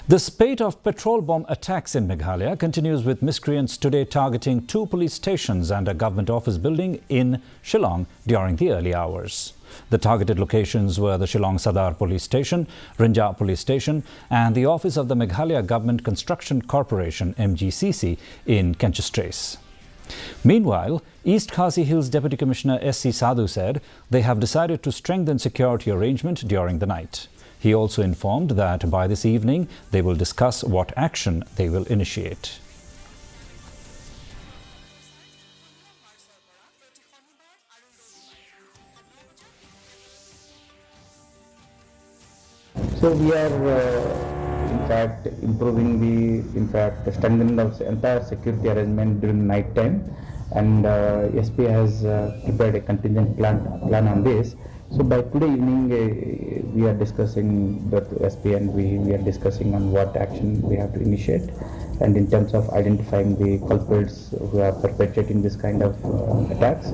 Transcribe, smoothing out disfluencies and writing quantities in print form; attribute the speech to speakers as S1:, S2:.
S1: The spate of petrol bomb attacks in Meghalaya continues, with miscreants today targeting 2 police stations and a government office building in Shillong during the early hours. The targeted locations were the Shillong Sadar Police Station, Rinja Police Station and the office of the Meghalaya Government Construction Corporation (MGCC) in Kenchastrace. Meanwhile, East Khasi Hills Deputy Commissioner S.C. Sadhu said they have decided to strengthen security arrangement during the night. He also informed that by this evening they will discuss what action they will initiate.
S2: So we are strengthening the entire security arrangement during night time, and SP has prepared a contingent plan on this. So by today evening, we are discussing with SP and we are discussing on what action we have to initiate, and in terms of identifying the culprits who are perpetrating this kind of attacks.